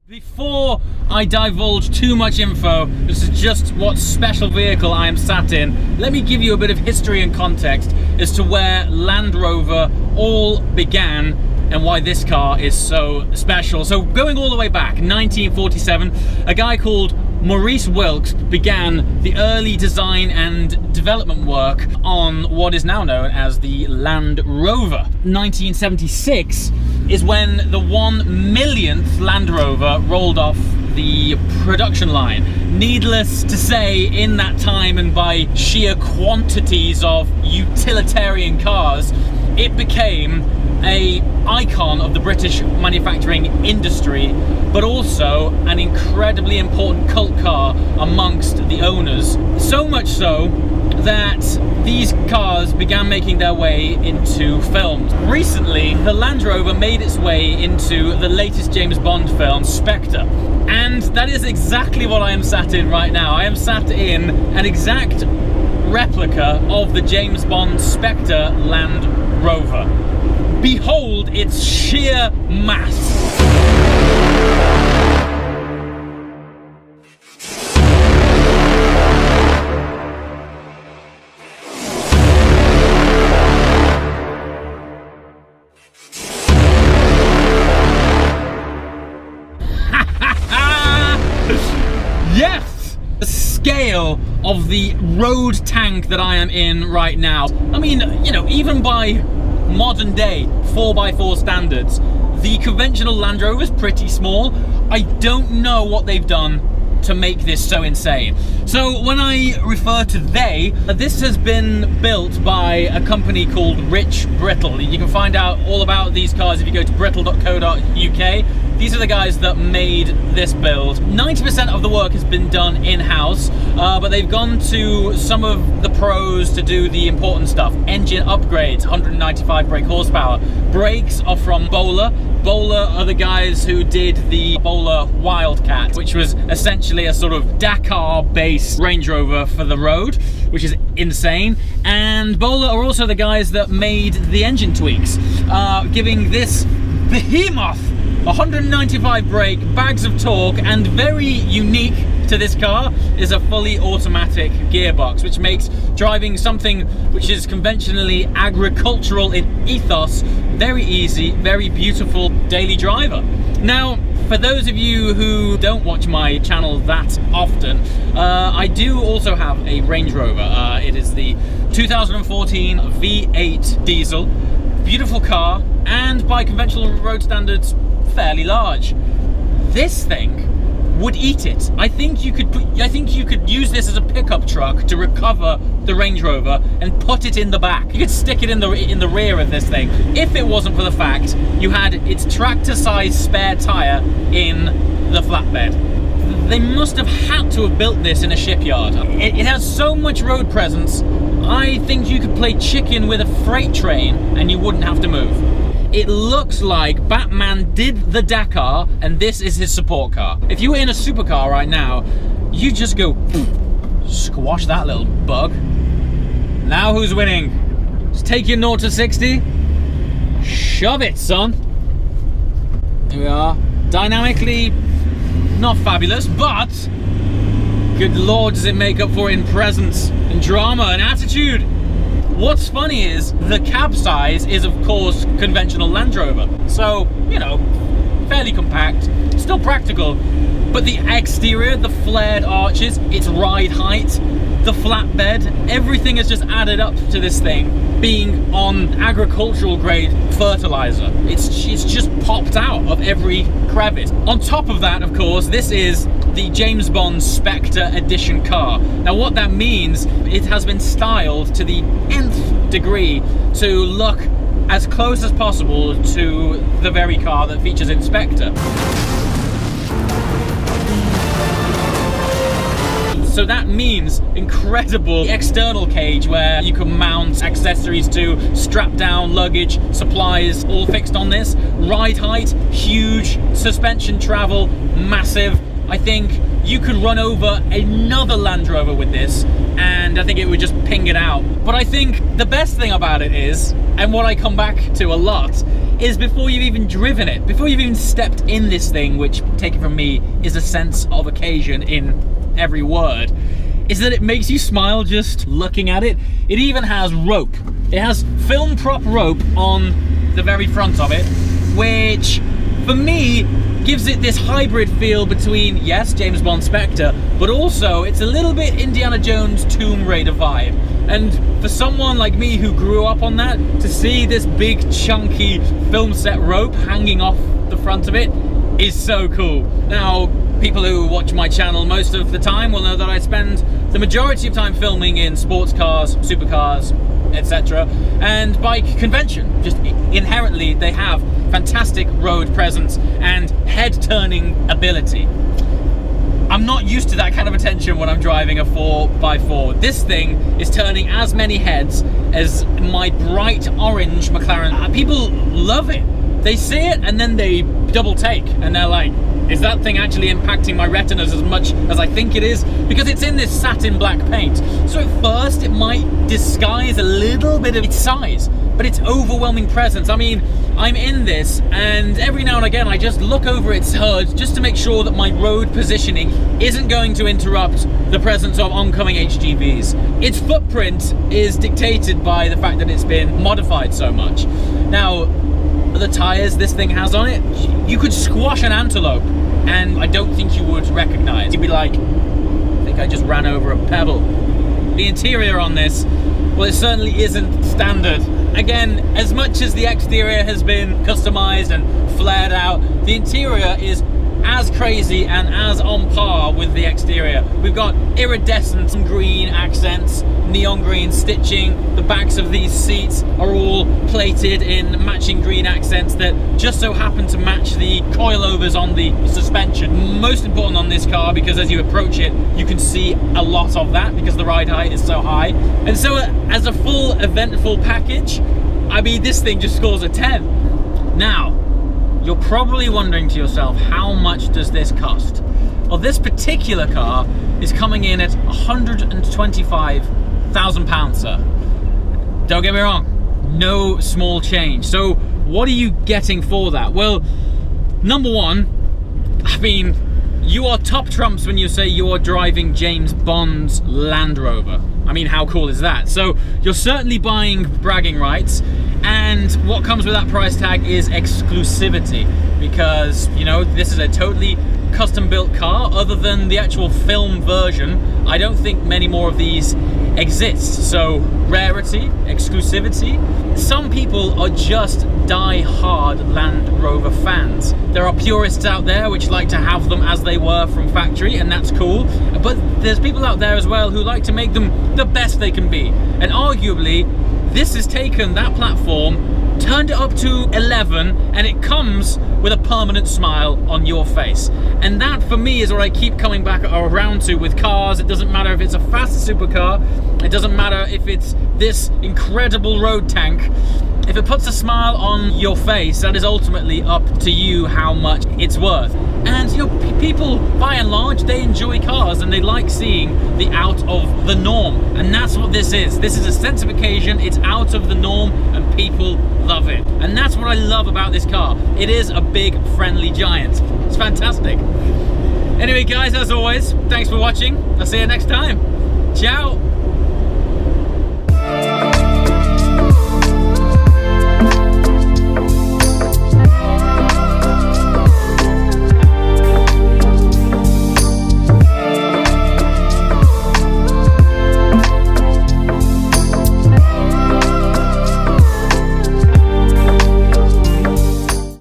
Before I divulge too much info, this is just what special vehicle I am sat in, let me give you a bit of history and context as to where Land Rover all began and why this car is so special. So going all the way back, 1947, a guy called Maurice Wilkes began the early design and development work on what is now known as the Land Rover. 1976 is when the 1 millionth Land Rover rolled off the production line. Needless to say, in that time and by sheer quantities of utilitarian cars, it became an icon of the British manufacturing industry, but also an incredibly important cult car amongst the owners. So much so that these cars began making their way into films. Recently, the Land Rover made its way into the latest James Bond film, Spectre. And that is exactly what I am sat in right now. I am sat in an exact replica of the James Bond Spectre Land Rover. Behold its sheer mass. Yes! The scale of the road tank that I am in right now. I mean, you know, even by modern day 4x4 standards, the conventional Land Rover is pretty small. I don't know what they've done to make this so insane. So when I refer to they, this has been built by a company called Rich Brittle. You can find out all about these cars if you go to brittle.co.uk. These are the guys that made this build. 90% of the work has been done in-house, but they've gone to some of the pros to do the important stuff. Engine upgrades, 195 brake horsepower. Brakes are from Bowler. Bowler are the guys who did the Bowler Wildcat, which was essentially a sort of Dakar-based Range Rover for the road, which is insane. And Bowler are also the guys that made the engine tweaks, giving this behemoth 195 brake, bags of torque, and very unique to this car is a fully automatic gearbox, which makes driving something which is conventionally agricultural in ethos very easy, very beautiful daily driver. Now, for those of you who don't watch my channel that often, I do also have a Range Rover. It is the 2014 V8 diesel. Beautiful car, and by conventional road standards, fairly large. This thing would eat it. I think you could use this as a pickup truck to recover the Range Rover and put it in the back. You could stick it in the rear of this thing if it wasn't for the fact you had its tractor-sized spare tire in the flatbed. They must have had to have built this in a shipyard. It has so much road presence, I think you could play chicken with a freight train and you wouldn't have to move. It looks like Batman did the Dakar and this is his support car. If you were in a supercar right now, you just go squash that little bug. Now who's winning? Just take your 0 to 60. Shove it, son. Here we are. Dynamically not fabulous, but good lord, does it make up for it in presence and drama and attitude. What's funny is the cab size is, of course, conventional Land Rover. So, you know, fairly compact, still practical. But the exterior, the flared arches, its ride height, the flatbed, everything has just added up to this thing being on agricultural grade fertilizer. It's just popped out of every crevice. On top of that, of course, this is the James Bond Spectre edition car. Now what that means, it has been styled to the nth degree to look as close as possible to the very car that features in Spectre. So that means incredible external cage where you can mount accessories to, strap down luggage, supplies, all fixed on this. Ride height, huge. Suspension travel, massive. I think you could run over another Land Rover with this and I think it would just ping it out. But I think the best thing about it is, and what I come back to a lot, is before you've even driven it, before you've even stepped in this thing, which, take it from me, is a sense of occasion in every word, is that it makes you smile just looking at it. It even has rope. It has film prop rope on the very front of it, which for me gives it this hybrid feel between, yes, James Bond Spectre, but also it's a little bit Indiana Jones Tomb Raider vibe. And for someone like me who grew up on that, to see this big chunky film set rope hanging off the front of it is so cool. Now, people who watch my channel most of the time will know that I spend the majority of time filming in sports cars, supercars, etc. And by convention, just inherently, they have fantastic road presence and head-turning ability. I'm not used to that kind of attention when I'm driving a 4x4. This thing is turning as many heads as my bright orange McLaren. People love it. They see it and then they double take and they're like, is that thing actually impacting my retinas as much as I think it is? Because it's in this satin black paint. So at first it might disguise a little bit of its size, but its overwhelming presence. I mean, I'm in this and every now and again I just look over its hood just to make sure that my road positioning isn't going to interrupt the presence of oncoming HGVs. Its footprint is dictated by the fact that it's been modified so much. Now, the tires this thing has on it, you could squash an antelope and I don't think you would recognize. You'd be like, I think I just ran over a pebble. The interior on this, well, it certainly isn't standard. Again, as much as the exterior has been customized and flared out, the interior is as crazy and as on par with the exterior. We've got iridescent green accents, neon green stitching. The backs of these seats are all plated in matching green accents that just so happen to match the coilovers on the suspension. Most important on this car, because as you approach it, you can see a lot of that because the ride height is so high. And so as a full eventful package, I mean, this thing just scores a 10. Now, you're probably wondering to yourself, how much does this cost? Well, this particular car is coming in at £125,000, sir. Don't get me wrong, no small change. So what are you getting for that? Well, number one, I mean, you are top trumps when you say you are driving James Bond's Land Rover. I mean, how cool is that? So you're certainly buying bragging rights, and what comes with that price tag is exclusivity, because, you know, this is a totally custom built car. Other than the actual film version, I don't think many more of these exist. So rarity, exclusivity. Some people are just die-hard Land Rover fans. There are purists out there which like to have them as they were from factory, and that's cool. But there's people out there as well who like to make them the best they can be. And arguably, this has taken that platform, turned it up to 11, and it comes with a permanent smile on your face. And that, for me, is what I keep coming back around to with cars. It doesn't matter if it's a fast supercar, it doesn't matter if it's this incredible road tank. If it puts a smile on your face, that is ultimately up to you how much it's worth. And, you know, people, by and large, they enjoy cars and they like seeing the out of the norm. And that's what this is. This is a sense of occasion, it's out of the norm, and people love it. And that's what I love about this car. It is a big, friendly giant. It's fantastic. Anyway, guys, as always, thanks for watching. I'll see you next time. Ciao.